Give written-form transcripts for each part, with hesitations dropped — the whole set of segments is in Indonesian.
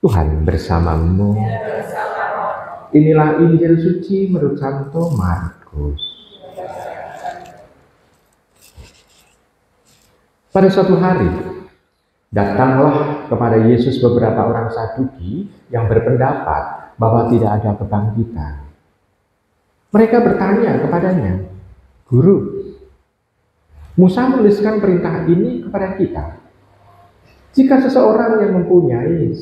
Tuhan bersamamu. Inilah Injil suci menurut Santo Markus. Pada suatu hari, datanglah kepada Yesus beberapa orang Saduki yang berpendapat bahwa tidak ada kebangkitan. Mereka bertanya kepadanya, "Guru, Musa menuliskan perintah ini kepada kita. Jika seseorang yang mempunyai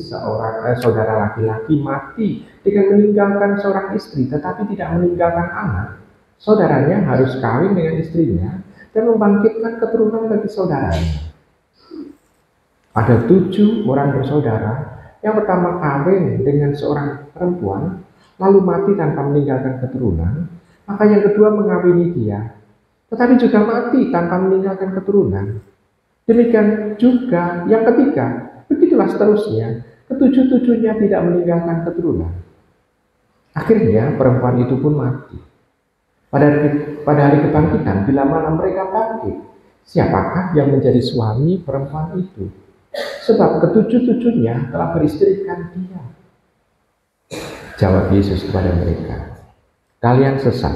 saudara laki-laki mati dengan meninggalkan seorang istri tetapi tidak meninggalkan anak, saudaranya harus kawin dengan istrinya dan membangkitkan keturunan bagi saudaranya. Ada 7 orang bersaudara, yang pertama kawin dengan seorang perempuan, lalu mati tanpa meninggalkan keturunan, maka yang kedua mengawini dia, tetapi juga mati tanpa meninggalkan keturunan. Demikian juga yang ketiga, begitulah seterusnya, ketujuh-tujuhnya tidak meninggalkan keturunan. Akhirnya perempuan itu pun mati. Pada hari kebangkitan, bila mana mereka bangkit, siapakah yang menjadi suami perempuan itu? Sebab ketujuh-tujuhnya telah beristrikan dia." Jawab Yesus kepada mereka, "Kalian sesat,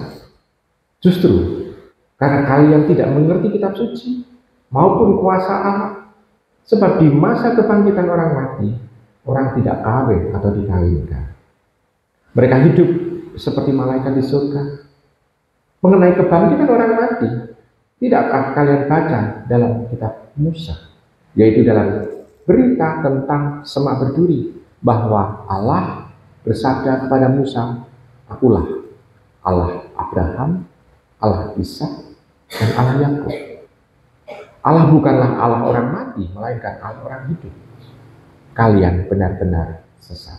justru karena kalian tidak mengerti kitab suci maupun kuasa Allah. Sebab di masa kebangkitan orang mati, orang tidak kawin atau dikawinkan. Mereka hidup seperti malaikat di surga. Mengenai kebangkitan orang mati, tidakkah kalian baca dalam kitab Musa, yaitu dalam berita tentang semak berduri, bahwa Allah bersabda kepada Musa, 'Akulah Allah Abraham, Allah Ishak, dan Allah Yakub.' Allah bukanlah Allah orang mati, melainkan Allah orang hidup. Kalian benar-benar sesat."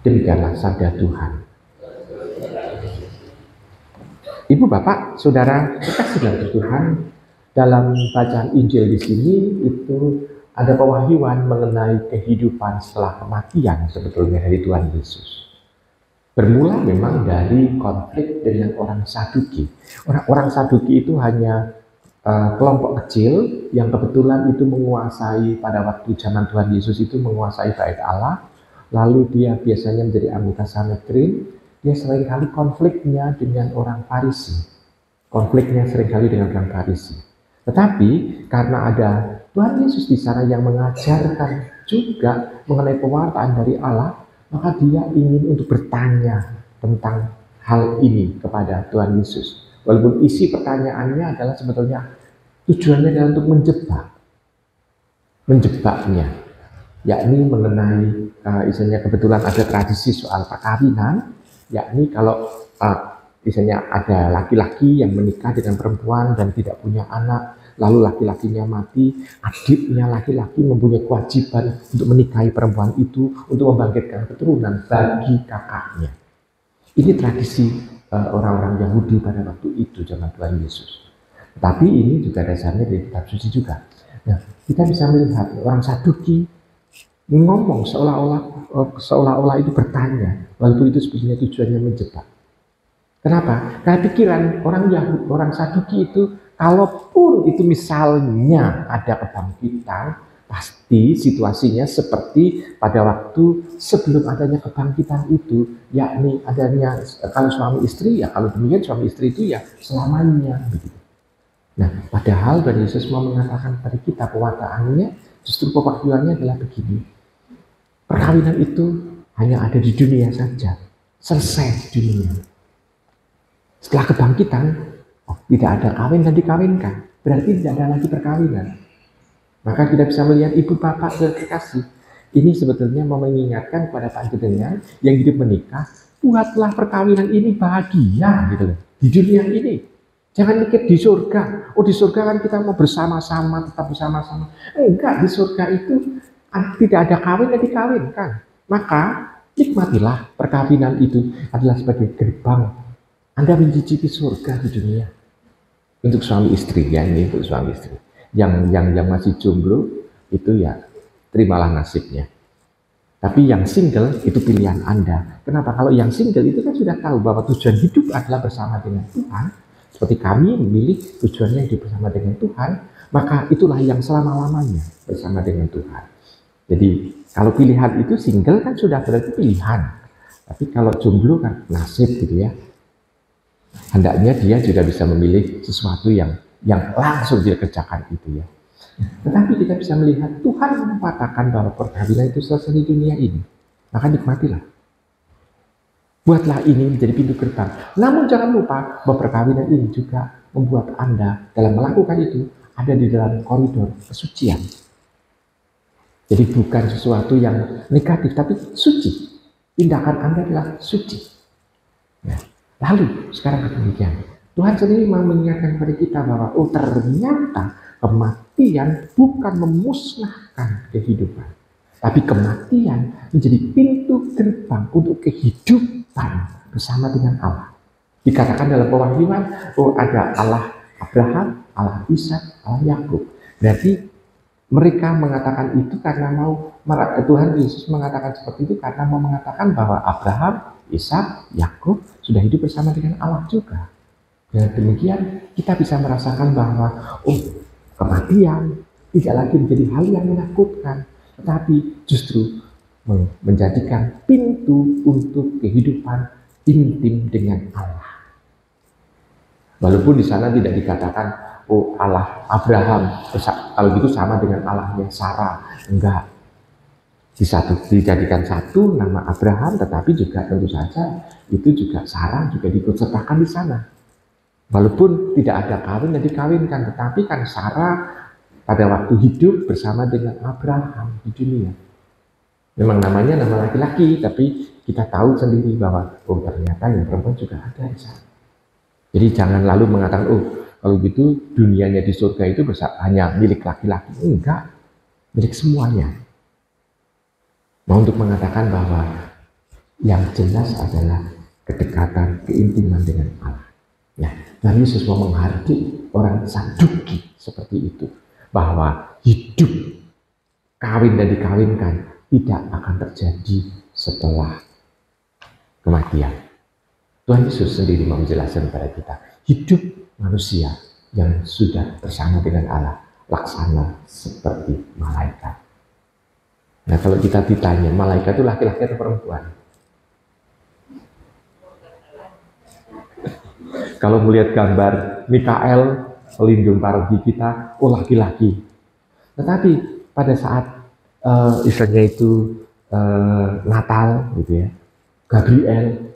Demikianlah sabda Tuhan. Ibu, Bapak, Saudara, kekasih dalam Tuhan, dalam bacaan Injil di sini itu ada pewahyuan mengenai kehidupan setelah kematian sebetulnya dari Tuhan Yesus. Bermula memang dari konflik dengan orang Saduki. Orang Saduki itu hanya kelompok kecil yang kebetulan itu menguasai pada waktu zaman Tuhan Yesus itu menguasai bait Allah, lalu dia biasanya menjadi anggota Sanhedrin. Dia seringkali konfliknya dengan orang Farisi, Tetapi karena ada Tuhan Yesus di sana yang mengajarkan juga mengenai pewartaan dari Allah, maka dia ingin untuk bertanya tentang hal ini kepada Tuhan Yesus. Walaupun isi pertanyaannya adalah sebetulnya tujuannya adalah untuk menjebaknya, yakni mengenai misalnya kebetulan ada tradisi soal perkawinan, yakni kalau misalnya ada laki-laki yang menikah dengan perempuan dan tidak punya anak, lalu laki-lakinya mati, adiknya laki-laki mempunyai kewajiban untuk menikahi perempuan itu untuk membangkitkan keturunan bagi kakaknya. Ini tradisi orang-orang Yahudi pada waktu itu zaman Tuhan Yesus. Tapi ini juga dasarnya dari kitab suci juga. Nah, kita bisa melihat orang Saduki ngomong seolah-olah itu bertanya, walaupun itu sebetulnya tujuannya menjebak. Kenapa? Karena pikiran orang Saduki itu, kalaupun itu misalnya ada kebangkitan, pasti situasinya seperti pada waktu sebelum adanya kebangkitan itu, yakni adanya kalau suami istri, ya kalau demikian suami istri itu ya selamanya begitu. Nah, padahal Tuhan Yesus mau mengatakan pada kita pewartaannya, justru pewahyuannya adalah begini. Perkawinan itu hanya ada di dunia saja, selesai di dunia. Setelah kebangkitan, tidak ada kawin dan dikawinkan, berarti tidak ada lagi perkawinan. Maka kita bisa melihat ibu bapak dan kekasih, ini sebetulnya mau mengingatkan kepada panjenengan yang hidup menikah, buatlah perkawinan ini bahagia gitu loh, di dunia ini. Jangan mikir di surga. Di surga kan kita mau bersama-sama, tetap bersama-sama. Enggak, di surga itu tidak ada kawin dan dikawinkan. Maka nikmatilah perkawinan itu adalah sebagai gerbang Anda mencicipi surga di dunia. Untuk suami istri ya, ini untuk suami istri. Yang masih jomblo itu ya terimalah nasibnya. Tapi yang single itu pilihan Anda. Kenapa? Kalau yang single itu kan sudah tahu bahwa tujuan hidup adalah bersama dengan Tuhan. Seperti kami memilih tujuannya hidup bersama dengan Tuhan, maka itulah yang selama-lamanya bersama dengan Tuhan. Jadi kalau pilihan itu single kan sudah berarti pilihan. Tapi kalau jomblo kan nasib gitu ya. Hendaknya dia juga bisa memilih sesuatu yang langsung dia kerjakan itu ya. Tetapi kita bisa melihat Tuhan mengatakan bahwa perkawinan itu selesai di dunia ini. Maka nikmatilah. Buatlah ini menjadi pintu gerbang. Namun jangan lupa bahwa perkawinan ini juga membuat Anda dalam melakukan itu ada di dalam koridor kesucian. Jadi bukan sesuatu yang negatif, tapi suci. Tindakan Anda adalah suci. Nah, lalu sekarang demikian. Tuhan sendiri mau mengingatkan kepada kita bahwa ternyata kematian bukan memusnahkan kehidupan, tapi kematian menjadi pintu gerbang untuk kehidupan bersama dengan Allah. Dikatakan dalam pewahyuan, ada Allah Abraham, Allah Ishak, Allah Yakub. Berarti mereka mengatakan itu karena Tuhan Yesus mengatakan seperti itu karena mau mengatakan bahwa Abraham, Ishak, Yakub sudah hidup bersama dengan Allah juga. Dan demikian kita bisa merasakan bahwa kematian tidak lagi menjadi hal yang menakutkan, tetapi justru menjadikan pintu untuk kehidupan intim dengan Allah. Walaupun di sana tidak dikatakan Allah Abraham, kalau gitu sama dengan Allahnya Sarah, enggak. Dijadikan satu nama Abraham, tetapi juga tentu saja itu juga Sarah juga diikutsertakan di sana. Walaupun tidak ada kawin dan dikawinkan, tetapi kan Sarah pada waktu hidup bersama dengan Abraham di dunia. Memang namanya nama laki-laki, tapi kita tahu sendiri bahwa ternyata yang perempuan juga ada di sana. Jadi jangan lalu mengatakan, kalau gitu dunianya di surga itu hanya milik laki-laki. Enggak, milik semuanya. Mau untuk mengatakan bahwa yang jelas adalah kedekatan, keintiman dengan Allah. Nah, Tuhan Yesus mau menghargai orang Saduki seperti itu. Bahwa hidup, kawin dan dikawinkan tidak akan terjadi setelah kematian. Tuhan Yesus sendiri mau menjelaskan kepada kita, hidup manusia yang sudah bersama dengan Allah laksana seperti malaikat. Nah, kalau kita ditanya, malaikat itu laki-laki atau perempuan? Kalau melihat gambar Mikael pelindung parogi kita, laki-laki. Tetapi pada saat istilahnya itu Natal gitu ya, Gabriel.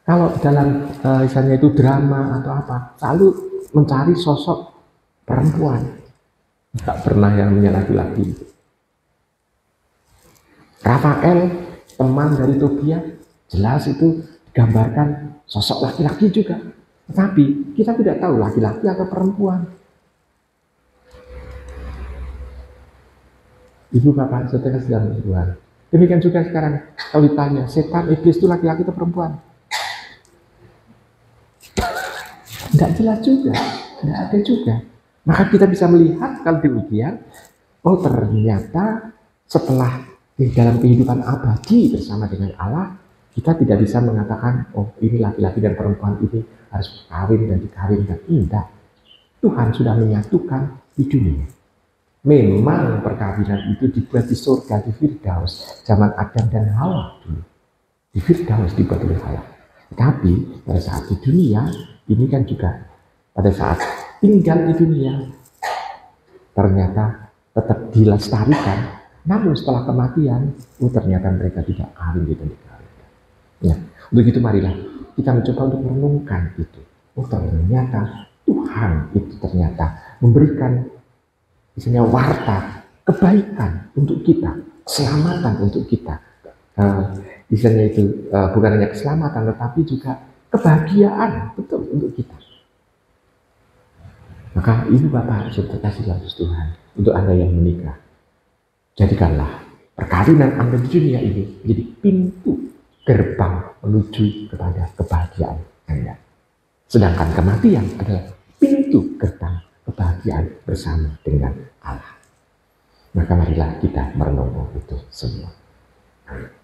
Kalau dalam misalnya itu drama atau apa, selalu mencari sosok perempuan, tak pernah yang namanya laki-laki. Rafael, teman dari Tobia, jelas itu digambarkan sosok laki-laki juga. Tetapi kita tidak tahu laki-laki atau perempuan. Ibu bapak saudara sedang Tuhan. Demikian juga sekarang kalau ditanya setan iblis itu laki-laki atau perempuan? Tidak jelas juga, tidak ada juga. Maka kita bisa melihat kalau demikian, ternyata setelah di dalam kehidupan abadi bersama dengan Allah, kita tidak bisa mengatakan, ini laki-laki dan perempuan ini harus kawin dan dikawinkan. Tidak. Tuhan sudah menyatukan di dunia. Memang perkawinan itu dibuat di surga, di Firdaus, zaman Adam dan Hawa dulu. Di Firdaus dibuat oleh Allah. Tetapi pada saat di dunia, ini kan juga pada saat tinggal di dunia, ternyata tetap dilestarikan. Namun setelah kematian, ternyata mereka tidak kawin dan dikawinkan. Ya, untuk itu marilah kita mencoba untuk merenungkan itu. Ternyata Tuhan itu ternyata memberikan misalnya warta kebaikan untuk kita, keselamatan untuk kita. Misalnya itu bukan hanya keselamatan, tetapi juga kebahagiaan betul untuk kita. Maka ibu bapak saudara kasih dalam Tuhan, untuk Anda yang menikah, jadikanlah perkawinan Anda di dunia ini menjadi pintu gerbang menuju kepada kebahagiaan Anda. Sedangkan kematian adalah pintu gerbang kebahagiaan bersama dengan Allah. Maka marilah kita merenung itu semua. Amin.